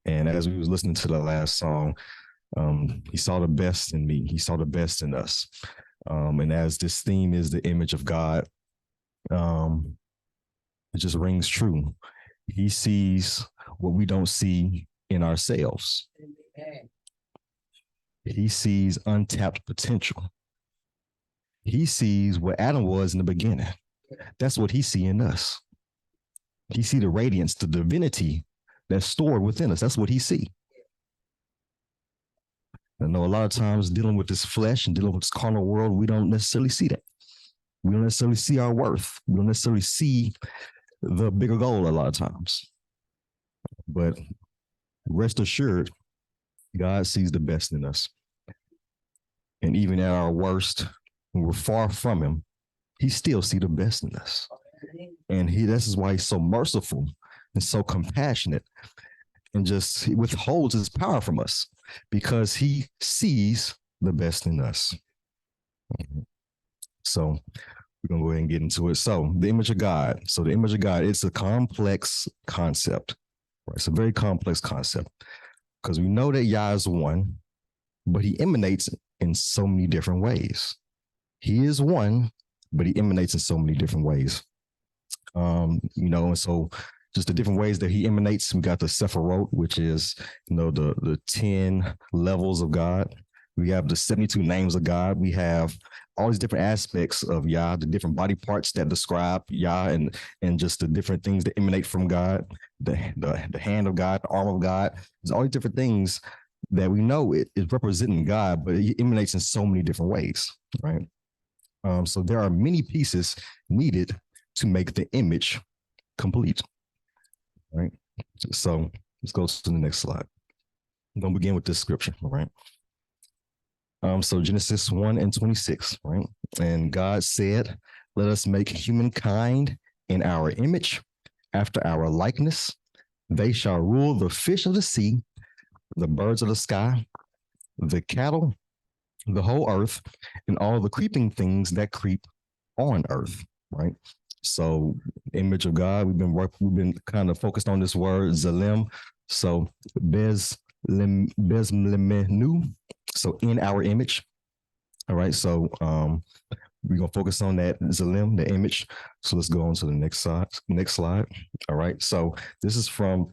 And as we was listening to the last song, he saw the best in me. He saw the best in us. And as this theme is the image of God, it just rings true. He sees what we don't see in ourselves. He sees untapped potential. He sees what Adam was in the beginning. That's what he sees in us. He sees the radiance, the divinity that's stored within us. That's what he sees. I know a lot of times dealing with this flesh and dealing with this carnal world, we don't necessarily see that. We don't necessarily see our worth. We don't necessarily see the bigger goal a lot of times. But rest assured, God sees the best in us. And even at our worst, when we're far from him, he still sees the best in us. And this is why he's so merciful and so compassionate and just he withholds his power from us because he sees the best in us. So we're going to go ahead and get into it. So the image of God. So the image of God, it's a complex concept. Right? It's a very complex concept because we know that Yah is one, but he emanates in so many different ways. He is one, but he emanates in so many different ways. And so just the different ways that he emanates, we got the Sephirot, which is, the 10 levels of God. We have the 72 names of God. We have all these different aspects of Yah, the different body parts that describe Yah and just the different things that emanate from God, the hand of God, the arm of God. There's all these different things that we know it is representing God, but it emanates in so many different ways, right? So there are many pieces needed to make the image complete, right? So let's go to the next slide. I'm going to begin with this scripture, all right? So Genesis 1:26, right? And God said, let us make humankind in our image, after our likeness. They shall rule the fish of the sea, the birds of the sky, the cattle, the whole earth, and all the creeping things that creep on earth, right? So image of God, we've been kind of focused on this word, Zalim. So Bezmenu, so in our image. All right, so we're gonna focus on that Zalim, the image. So let's go on to the next slide. All right, so this is from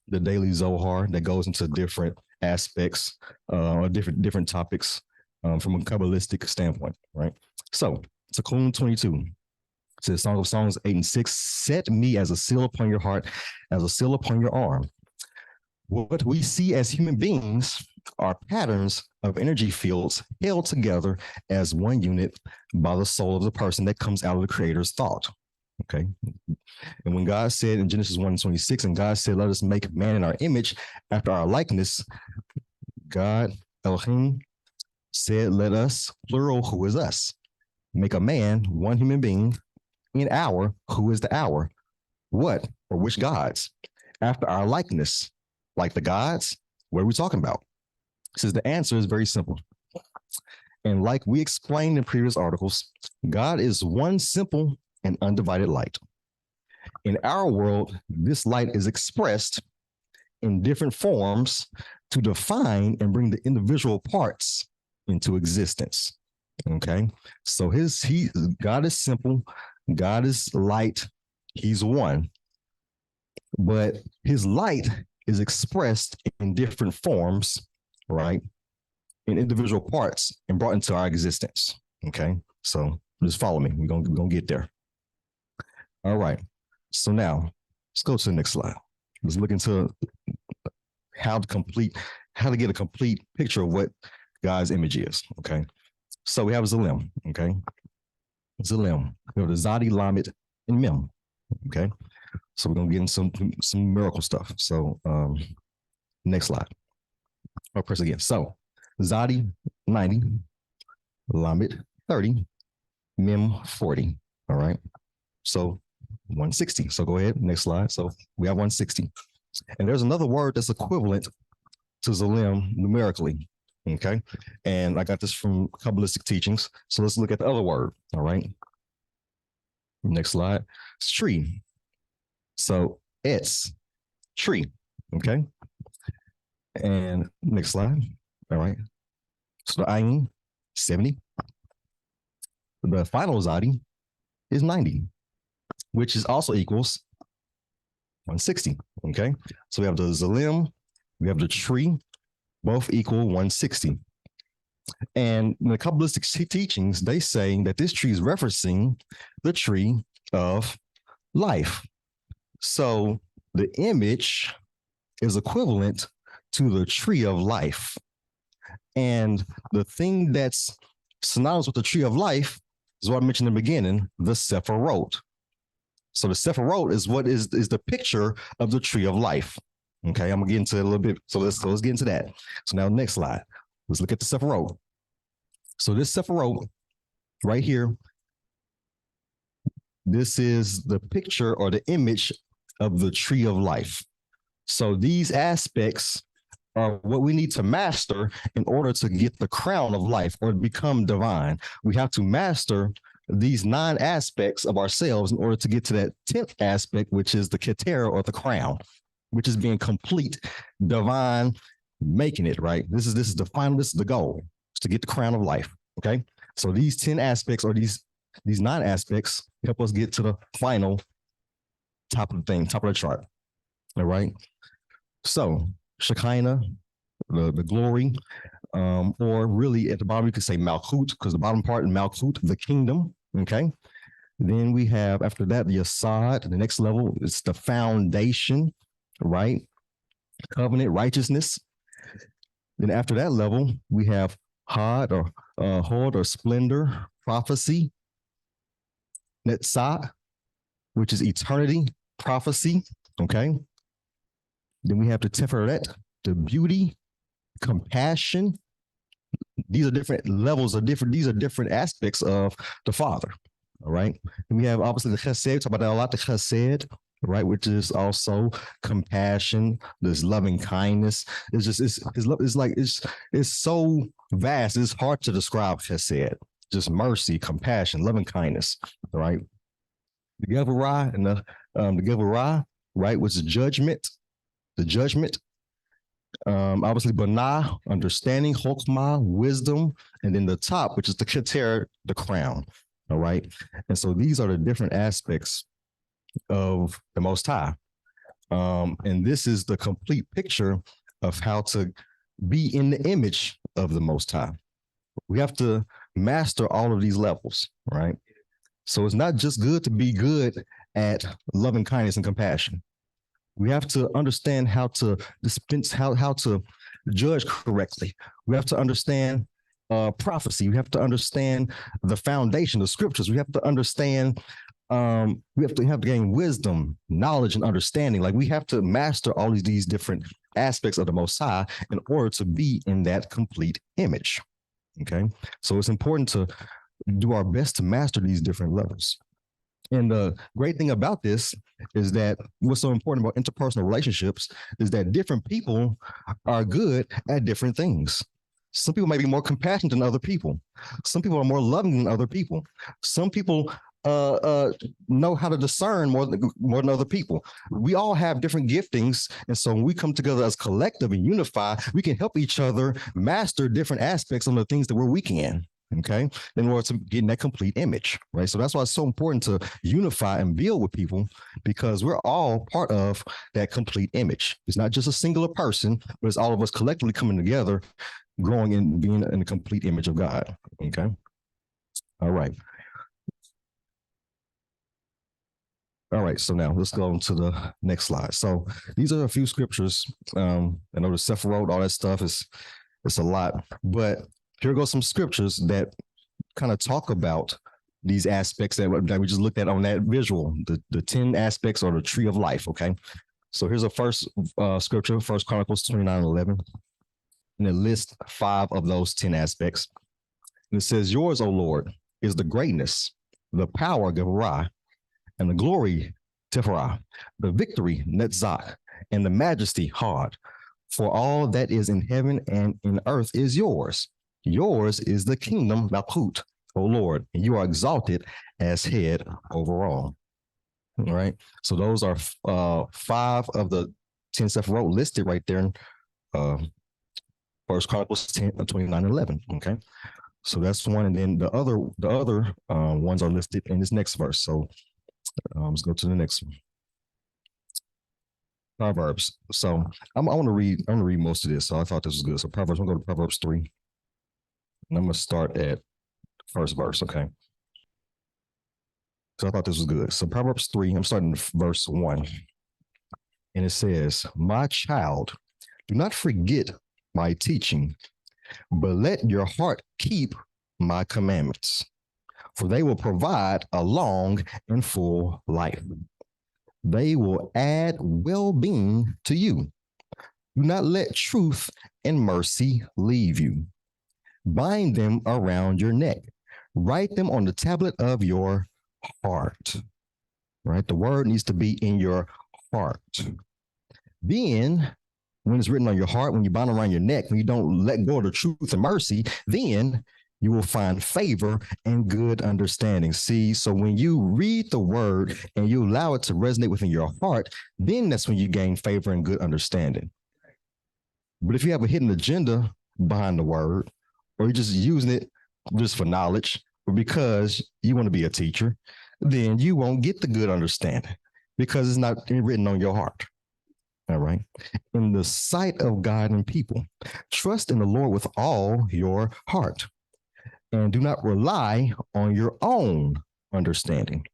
the Daily Zohar that goes into different aspects or different topics from a Kabbalistic standpoint, right? So Tikkun 22. It says Song of Songs 8 and 6, set me as a seal upon your heart, as a seal upon your arm. What we see as human beings are patterns of energy fields held together as one unit by the soul of the person that comes out of the creator's thought. Okay. And when God said in Genesis 1:26, and God said, let us make man in our image after our likeness, God, Elohim, said, let us, plural, who is us, make a man, one human being, in our, who is the our, what or which gods, after our likeness, like the gods. What are we talking about? It says the answer is very simple. And like we explained in previous articles, God is one simple and undivided light. In our world, this light is expressed in different forms to define and bring the individual parts into existence. Okay, so God is simple, God is light, he's one, but his light is expressed in different forms, right, in individual parts and brought into our existence. Okay, so just follow me. We're gonna get there. All right, so now let's go to the next slide. Let's look into how to get a complete picture of what God's image is. Okay, so we have Zalim. Okay, Zalim. We have the Zadi, Lamed, and Mem. Okay, so we're gonna get into some miracle stuff. So next slide. I'll press again. So Zadi 90, Lamed 30, Mem 40. All right, so 160. So go ahead, next slide. So we have 160. And there's another word that's equivalent to Zalim numerically. Okay. And I got this from Kabbalistic teachings. So let's look at the other word. All right. Next slide. It's tree. So it's tree. Okay. And next slide. All right. So the ayin, 70. The final zadi is 90, which is also equals 160. Okay. So we have the zalim, we have the tree, both equal 160. And in the Kabbalistic teachings, they say that this tree is referencing the tree of life. So the image is equivalent to the tree of life. And the thing that's synonymous with the tree of life is what I mentioned in the beginning, the Sephirot. So the Sephirot is what is the picture of the tree of life. Okay, I'm gonna get into it a little bit. So let's get into that. So now next slide. Let's look at the Sephirot. So this Sephirot right here, this is the picture or the image of the tree of life. So these aspects are what we need to master in order to get the crown of life or become divine. We have to master these 9 aspects of ourselves in order to get to that 10th aspect, which is the keter or the crown, which is being complete, divine, making it, right? This is the final, this is the goal, is to get the crown of life. Okay. So these 10 aspects or these 9 aspects help us get to the final top of the thing, top of the chart. All right. So Shekinah, the glory, or really at the bottom, you could say Malchut, because the bottom part in Malchut, the kingdom. Okay. Then we have after that the Yesod, the next level is the foundation, right? Covenant, righteousness. Then after that level, we have Hod or splendor, prophecy, Netzah, which is eternity, prophecy. Okay. Then we have the Tiferet, the beauty, compassion. These are different levels of different, these are different aspects of the Father. All right. And we have obviously the chesed, talk about that a lot, the chesed, right, which is also compassion, this loving kindness. It's just it's so vast, it's hard to describe chesed. Just mercy, compassion, loving kindness. All right. The Gevarah and the Gevarah, right, which is judgment, the judgment. Obviously, Banah, understanding, Chokmah, wisdom, and then the top, which is the Keter, the crown. All right. And so these are the different aspects of the Most High. And this is the complete picture of how to be in the image of the Most High. We have to master all of these levels, right? So it's not just good to be good at loving kindness and compassion. We have to understand how to dispense, how to judge correctly. We have to understand prophecy. We have to understand the foundation, the scriptures. We have to understand. We have to gain wisdom, knowledge, and understanding. Like we have to master all of these different aspects of the Most High in order to be in that complete image. Okay, so it's important to do our best to master these different levels. And the great thing about this is that what's so important about interpersonal relationships is that different people are good at different things. Some people may be more compassionate than other people. Some people are more loving than other people. Some people know how to discern more than other people. We all have different giftings. And so when we come together as collective and unify, we can help each other master different aspects of the things that we're weak in. Okay, in order to get in that complete image, right? So that's why it's so important to unify and build with people, because we're all part of that complete image. It's not just a singular person, but it's all of us collectively coming together, growing and being in the complete image of God. Okay, all right. All right, so now let's go on to the next slide. So these are a few scriptures. I know the Sephirot, all that stuff it's a lot, but here goes some scriptures that kind of talk about these aspects that we just looked at on that visual, the 10 aspects or the tree of life. Okay. So here's a first scripture, First Chronicles 29:11. And it lists 5 of those 10 aspects. And it says, yours, O Lord, is the greatness, the power, Gevarah, and the glory, Tephirah, the victory, Netzach, and the majesty, Hod. For all that is in heaven and in earth is yours. Yours is the kingdom, Malchut, O Lord, and you are exalted as head over all. All right. So those are 5 of the 10 Sepharot listed right there in First Chronicles 10, 29, and 11. Okay. So that's one. And then the other ones are listed in this next verse. So let's go to the next one. Proverbs. So I want to read most of this. So I thought this was good. So Proverbs, I'm going to go to Proverbs 3. And I'm going to start at first verse. Okay. So I thought this was good. So Proverbs 3, I'm starting verse 1. And it says, my child, do not forget my teaching, but let your heart keep my commandments, for they will provide a long and full life. They will add well-being to you. Do not let truth and mercy leave you. Bind them around your neck. Write them on the tablet of your heart. Right? The word needs to be in your heart. Then, when it's written on your heart, when you bind around your neck, when you don't let go of the truth and mercy, then you will find favor and good understanding. See, so when you read the word and you allow it to resonate within your heart, then that's when you gain favor and good understanding. But if you have a hidden agenda behind the word, or you're just using it just for knowledge, or because you want to be a teacher, then you won't get the good understanding because it's not written on your heart. All right. In the sight of God and people, trust in the Lord with all your heart and do not rely on your own understanding.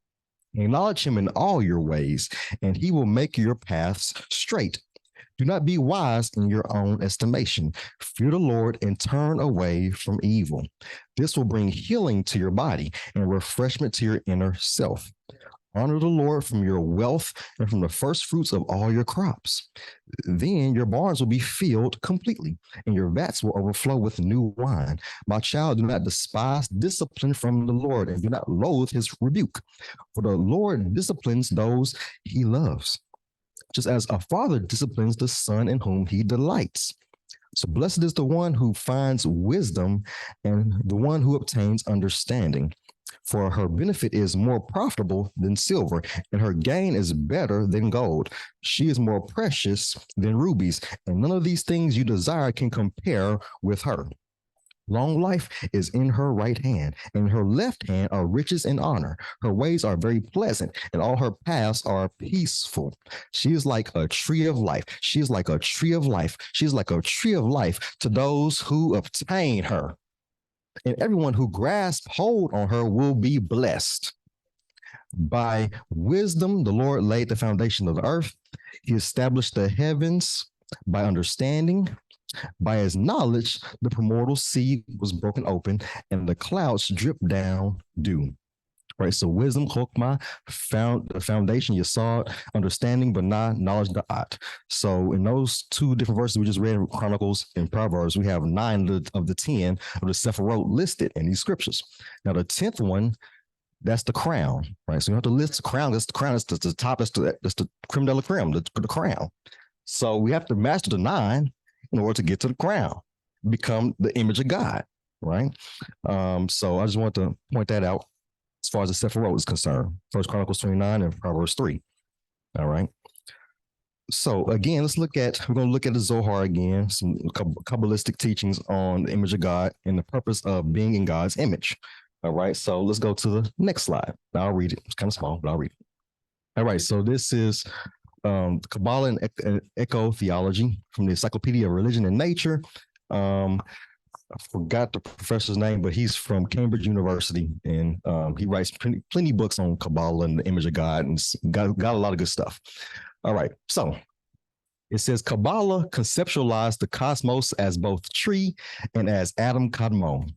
Acknowledge him in all your ways, and he will make your paths straight. Do not be wise in your own estimation. Fear the Lord and turn away from evil. This will bring healing to your body and refreshment to your inner self. Honor the Lord from your wealth and from the first fruits of all your crops. Then your barns will be filled completely, and your vats will overflow with new wine. My child, do not despise discipline from the Lord, and do not loathe his rebuke. For the Lord disciplines those he loves, just as a father disciplines the son in whom he delights. So blessed is the one who finds wisdom and the one who obtains understanding. For her benefit is more profitable than silver, and her gain is better than gold. She is more precious than rubies, and none of these things you desire can compare with her. Long life is in her right hand, and in her left hand are riches and honor. Her ways are very pleasant, and all her paths are peaceful. She is like a tree of life. She is like a tree of life. She is like a tree of life to those who obtain her. And everyone who grasps hold on her will be blessed. By wisdom, the Lord laid the foundation of the earth. He established the heavens by understanding. By his knowledge, the primordial sea was broken open, and the clouds dripped down dew. Right, so wisdom, chokmah, found the foundation, yesod, understanding, banah, knowledge, da'at. So in those two different verses we just read in Chronicles and Proverbs, we have 9 of the 10 of the Sepharot listed in these scriptures. Now the 10th one, that's the crown, right? So you have to list the crown. That's the crown. That's the top. That's the creme de la creme, the crown. So we have to master the 9 in order to get to the crown, become the image of God, right? So I just want to point that out. As far as the Sepharot is concerned, First Chronicles 29 and Proverbs 3. All right. So again, we're going to look at the Zohar again, some Kabbalistic teachings on the image of God and the purpose of being in God's image. All right. So let's go to the next slide. I'll read it. It's kind of small, but I'll read it. All right. So this is Kabbalah and Eco-Theology from the Encyclopedia of Religion and Nature. I forgot the professor's name, but he's from Cambridge University, and he writes plenty of books on Kabbalah and the image of God, and got a lot of good stuff. All right, so it says Kabbalah conceptualized the cosmos as both tree and as Adam Kadmon,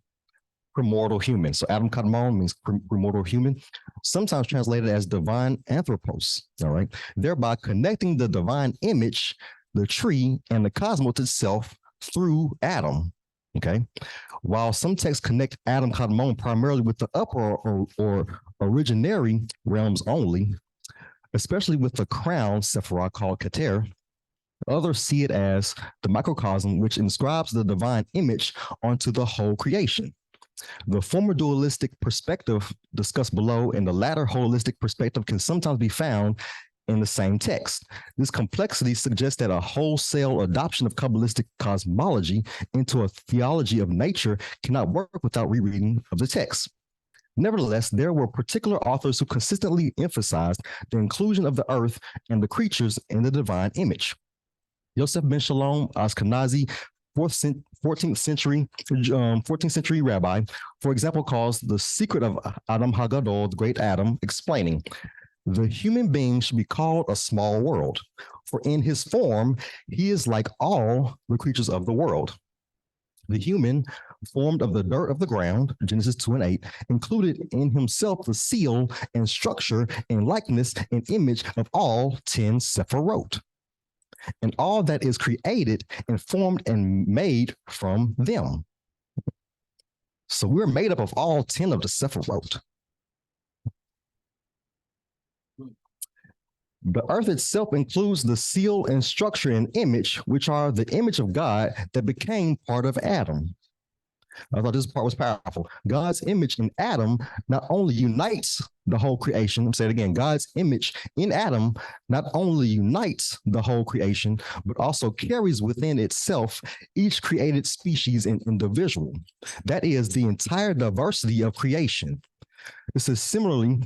primordial human. So Adam Kadmon means primordial human, sometimes translated as divine anthropos. All right, thereby connecting the divine image, the tree, and the cosmos itself through Adam. Okay, while some texts connect Adam Kadmon primarily with the upper or originary realms only, especially with the crown Sephirah called Keter, others see it as the microcosm which inscribes the divine image onto the whole creation. The former dualistic perspective discussed below and the latter holistic perspective can sometimes be found in the same text. This complexity suggests that a wholesale adoption of Kabbalistic cosmology into a theology of nature cannot work without rereading of the text. Nevertheless, there were particular authors who consistently emphasized the inclusion of the earth and the creatures in the divine image. Yosef ben Shalom Ashkenazi, 14th century rabbi, for example, calls the secret of Adam Hagadol, the great Adam, explaining, the human being should be called a small world, for in his form, he is like all the creatures of the world. The human, formed of the dirt of the ground, Genesis 2 and 8, included in himself the seal and structure and likeness and image of all 10 Sephirot, and all that is created and formed and made from them. So we're made up of all 10 of the Sephirot. The earth itself includes the seal and structure and image, which are the image of God that became part of Adam. I thought this part was powerful. God's image in Adam not only unites the whole creation, I'll say it again, God's image in Adam not only unites the whole creation, but also carries within itself each created species and individual. That is the entire diversity of creation. This is similarly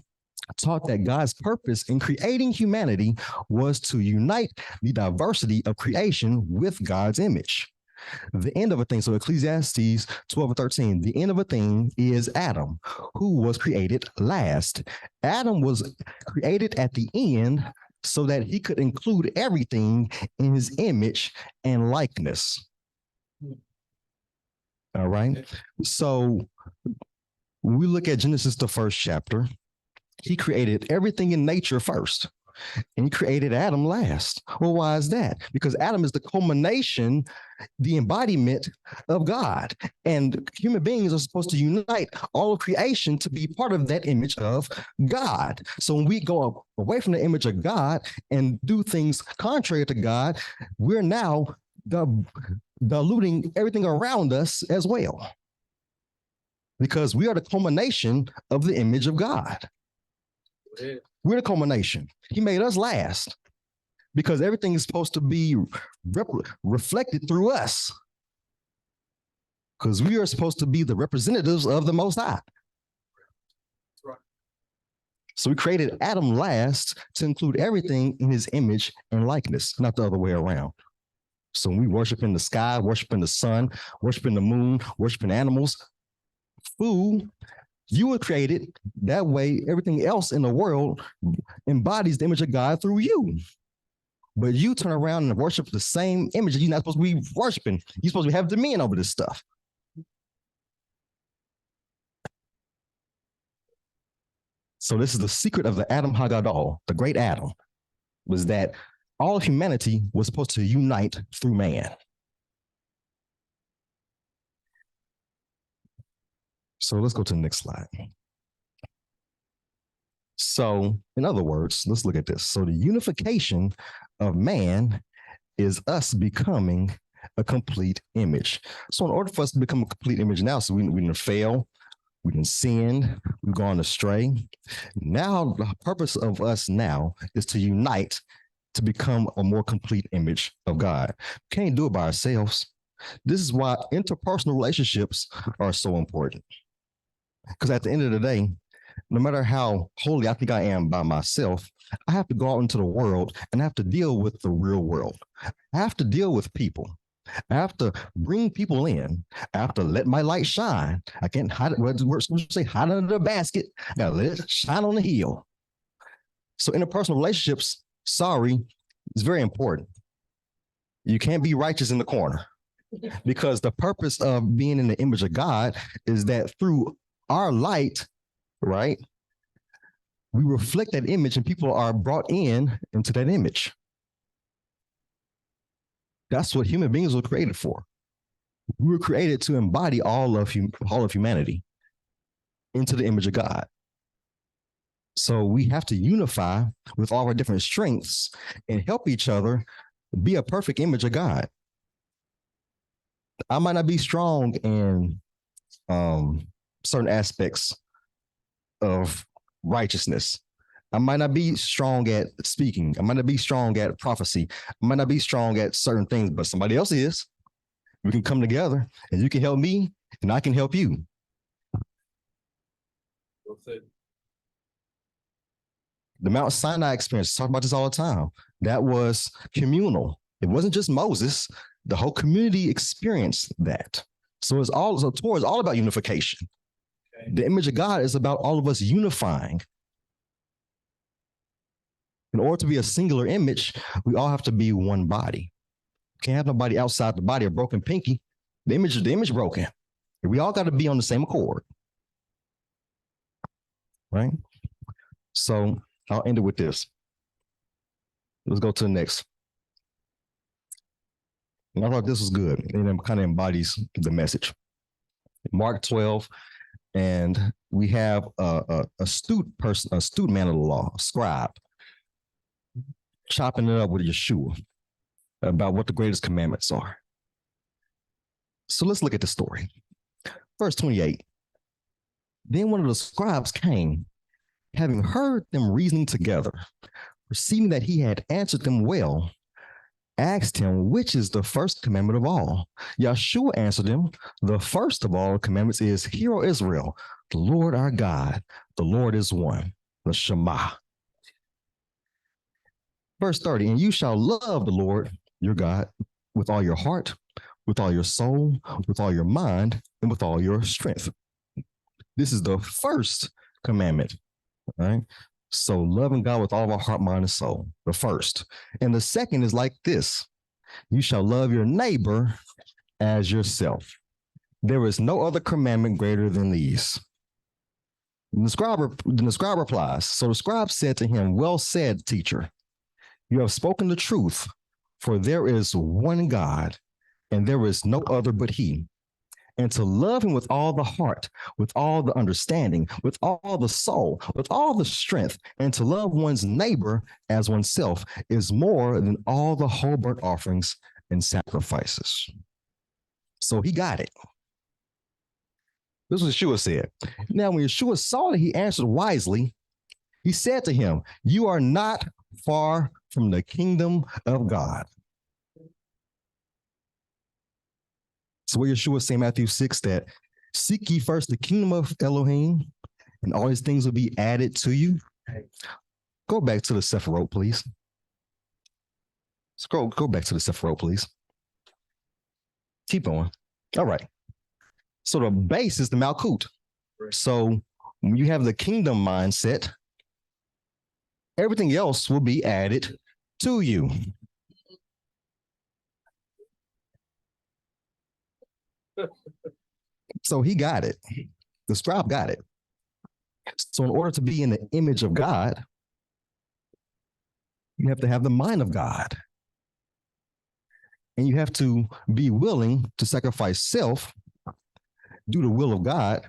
taught that God's purpose in creating humanity was to unite the diversity of creation with God's image. The end of a thing, so Ecclesiastes 12 and 13, the end of a thing is Adam, who was created last. Adam was created at the end so that he could include everything in his image and likeness. All right. So we look at Genesis, the first chapter. He created everything in nature first, and he created Adam last. Well, why is that? Because Adam is the culmination, the embodiment of God. And human beings are supposed to unite all of creation to be part of that image of God. So when we go away from the image of God and do things contrary to God, we're now diluting everything around us as well. Because we are the culmination of the image of God. We're the culmination. He made us last because everything is supposed to be reflected through us, because we are supposed to be the representatives of the Most High. So we created Adam last to include everything in his image and likeness, not the other way around. So when we worship in the sky, worship in the sun, worship in the moon, worship in animals, food, you were created that way. Everything else in the world embodies the image of God through you. But you turn around and worship the same image that you're not supposed to be worshiping. You're supposed to have dominion over this stuff. So this is the secret of the Adam Hagadol, the great Adam, was that all of humanity was supposed to unite through man. So let's go to the next slide. So in other words, let's look at this. So the unification of man is us becoming a complete image. So in order for us to become a complete image now, so we didn't fail, we didn't sin, we've gone astray. Now the purpose of us now is to unite to become a more complete image of God. We can't do it by ourselves. This is why interpersonal relationships are so important. Because at the end of the day, no matter how holy I think I am by myself, I have to go out into the world and I have to deal with the real world. I have to deal with people. I have to bring people in. I have to let my light shine. I can't hide it. We're supposed to say hide under the basket. I gotta let it shine on the hill. So interpersonal relationships, is very important. You can't be righteous in the corner, because the purpose of being in the image of God is that through our light, right, we reflect that image and people are brought into that image. That's what human beings were created for. We were created to embody all of humanity into the image of God. So we have to unify with all our different strengths and help each other be a perfect image of God. I might not be strong in certain aspects of righteousness. I might not be strong at speaking. I might not be strong at prophecy. I might not be strong at certain things, but somebody else is. We can come together and you can help me and I can help you. The Mount Sinai experience, talk about this all the time. That was communal. It wasn't just Moses. The whole community experienced that. So Torah is all about unification. Okay. The image of God is about all of us unifying. In order to be a singular image, we all have to be one body. Can't have nobody outside the body, a broken pinky. The image broken. We all got to be on the same accord. Right? So I'll end it with this. Let's go to the next. And I thought this was good, and it kind of embodies the message. Mark 12, and we have a astute man of the law, a scribe, chopping it up with Yeshua about what the greatest commandments are. So let's look at the story. Verse 28. Then one of the scribes came, having heard them reasoning together, perceiving that he had answered them well, asked him, which is the first commandment of all? Yeshua answered him, the first of all commandments is, Hear, O Israel, the Lord our God, the Lord is one, the Shema. Verse 30, and you shall love the Lord your God with all your heart, with all your soul, with all your mind, and with all your strength. This is the first commandment, right? So loving God with all of our heart, mind, and soul, the first. And the second is like this. You shall love your neighbor as yourself. There is no other commandment greater than these. And the scribe replies, so the scribe said to him, well said, teacher, you have spoken the truth, for there is one God, and there is no other but he. And to love him with all the heart, with all the understanding, with all the soul, with all the strength, and to love one's neighbor as oneself is more than all the whole burnt offerings and sacrifices. So he got it. This is what Yeshua said. Now, when Yeshua saw that he answered wisely, he said to him, you are not far from the kingdom of God. So what Yeshua said in Matthew 6, that seek ye first the kingdom of Elohim, and all these things will be added to you. Go back to the Sephirot, please. Go back to the Sephirot, please. Keep going. All right. So the base is the Malkut. So when you have the kingdom mindset, everything else will be added to you. So he got it. The scribe got it. So in order to be in the image of God, you have to have the mind of God. And you have to be willing to sacrifice self, do the will of God,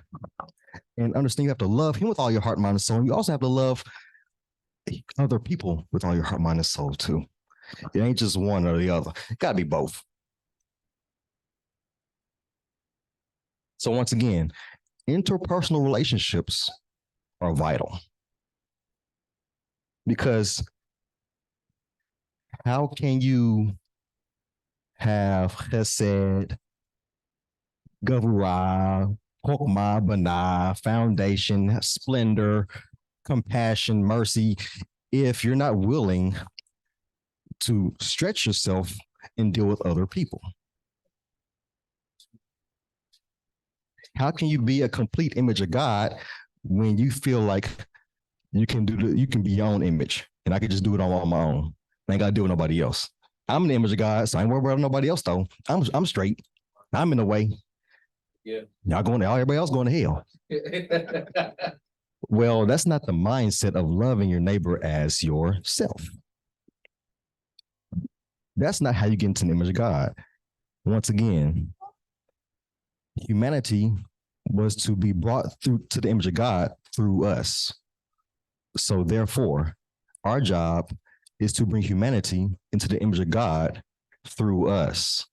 and understand you have to love him with all your heart, mind, and soul. And you also have to love other people with all your heart, mind, and soul too. It ain't just one or the other. It got to be both. So once again, interpersonal relationships are vital, because how can you have chesed, gavurah, chokmah, banah, foundation, splendor, compassion, mercy, if you're not willing to stretch yourself and deal with other people? How can you be a complete image of God when you feel like you can be your own image and I can just do it all on my own? I ain't got to do it with nobody else. I'm in the image of God, so I ain't worried about nobody else though. I'm straight. I'm in the way. Yeah. Everybody else going to hell. Well, that's not the mindset of loving your neighbor as yourself. That's not how you get into the image of God. Once again, humanity was to be brought through to the image of God through us. So therefore, our job is to bring humanity into the image of God through us.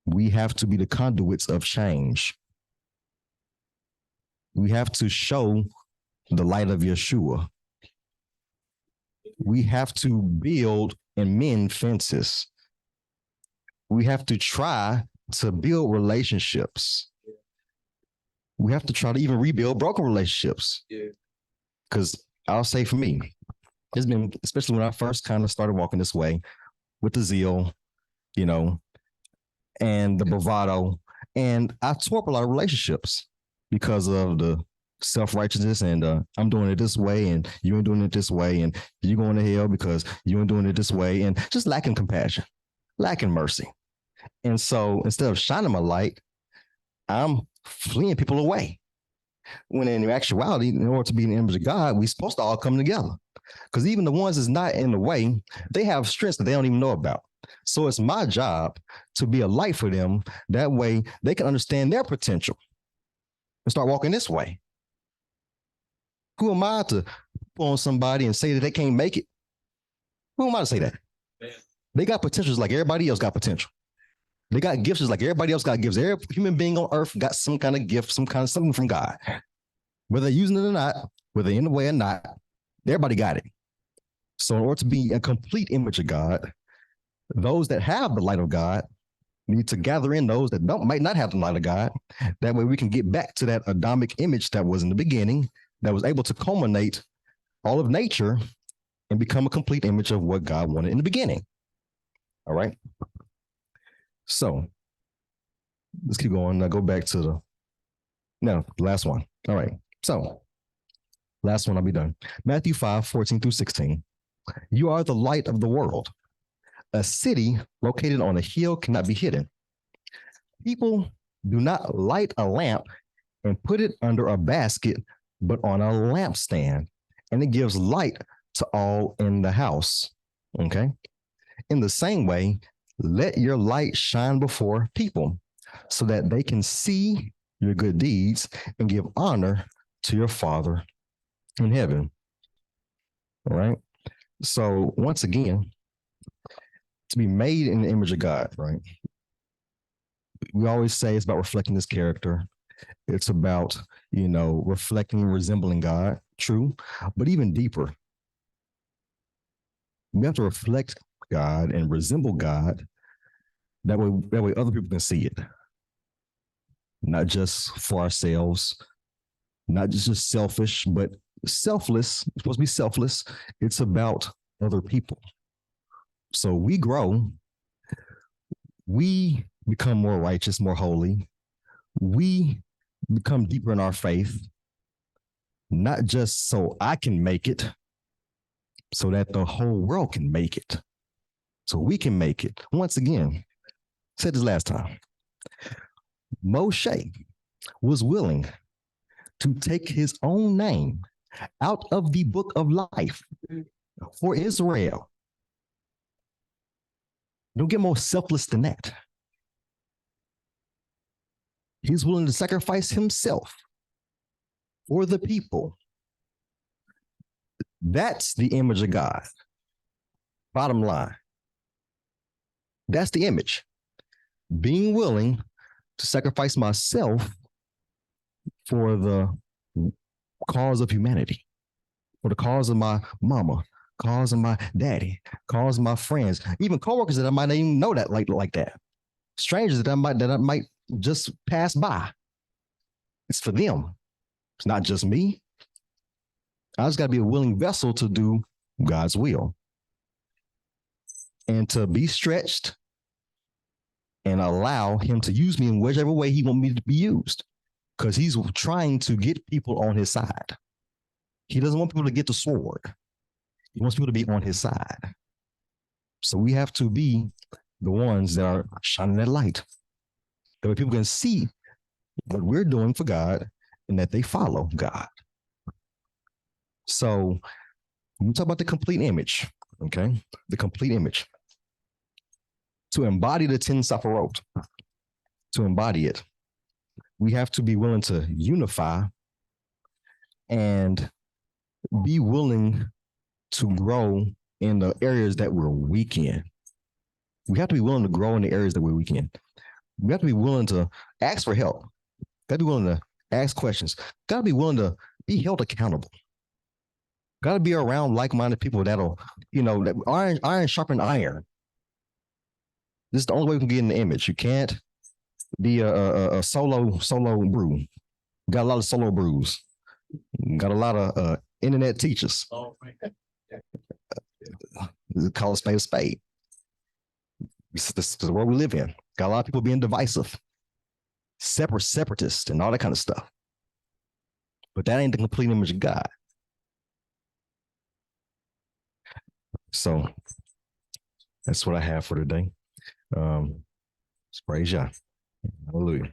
We have to be the conduits of change. We have to show the light of Yeshua. We have to build and mend fences. We have to try to build relationships. We have to try to even rebuild broken relationships. Because I'll say for me, it's been, especially when I first kind of started walking this way with the zeal, you know, and the bravado. And I tore up a lot of relationships because of the self-righteousness and I'm doing it this way and you ain't doing it this way and you're going to hell because you ain't doing it this way, and just lacking compassion, lacking mercy. And so instead of shining my light, I'm fleeing people away. When in actuality, in order to be in the image of God, we're supposed to all come together. Because even the ones that's not in the way, they have strengths that they don't even know about. So it's my job to be a light for them. That way they can understand their potential and start walking this way. Who am I to pull on somebody and say that they can't make it? Who am I to say that? Man. They got potentials like everybody else got potential. They got gifts just like everybody else got gifts. Every human being on earth got some kind of gift, some kind of something from God. Whether they're using it or not, whether they're in the way or not, everybody got it. So in order to be a complete image of God, those that have the light of God need to gather in those that might not have the light of God. That way we can get back to that Adamic image that was in the beginning, that was able to culminate all of nature and become a complete image of what God wanted in the beginning. All right. So let's keep going. Now go back to the last one. All right. So last one, I'll be done. Matthew 5:14-16. You are the light of the world. A city located on a hill cannot be hidden. People do not light a lamp and put it under a basket, but on a lampstand, and it gives light to all in the house. Okay. In the same way, let your light shine before people so that they can see your good deeds and give honor to your Father in heaven. All right. So once again, to be made in the image of God, right? We always say it's about reflecting His character. It's about, reflecting and resembling God. True. But even deeper, we have to reflect God and resemble God. That way other people can see it. Not just for ourselves, not just selfish, but selfless. It's supposed to be selfless. It's about other people. So we grow, we become more righteous, more holy. We become deeper in our faith, not just so I can make it, so that the whole world can make it. So we can make it. Once again, I said this last time, Moshe was willing to take his own name out of the book of life for Israel. Don't get more selfless than that. He's willing to sacrifice himself for the people. That's the image of God. Bottom line. That's the image. Being willing to sacrifice myself for the cause of humanity, for the cause of my mama, cause of my daddy, cause of my friends, even coworkers that I might not even know that like that. Strangers that I might just pass by. It's for them. It's not just me. I just got to be a willing vessel to do God's will and to be stretched and allow Him to use me in whichever way He wants me to be used, because He's trying to get people on His side. He doesn't want people to get the sword. He wants people to be on His side. So we have to be the ones that are shining that light. That way people can see what we're doing for God and that they follow God. So we talk about the complete image, okay? The complete image. To embody the 10 Sephirot, to embody it, we have to be willing to unify and be willing to grow in the areas that we're weak in. We have to be willing to grow in the areas that we're weak in. We have to be willing to ask for help. Got to be willing to ask questions. Got to be willing to be held accountable. Got to be around like-minded people that'll, that iron sharpen iron. This is the only way we can get in the image. You can't be a solo brew. Got a lot of solo brews. Got a lot of internet teachers. Call a spade a spade. This is the world we live in. Got a lot of people being divisive, separatists, and all that kind of stuff. But that ain't the complete image of God. So that's what I have for today. Praise Yah. Hallelujah.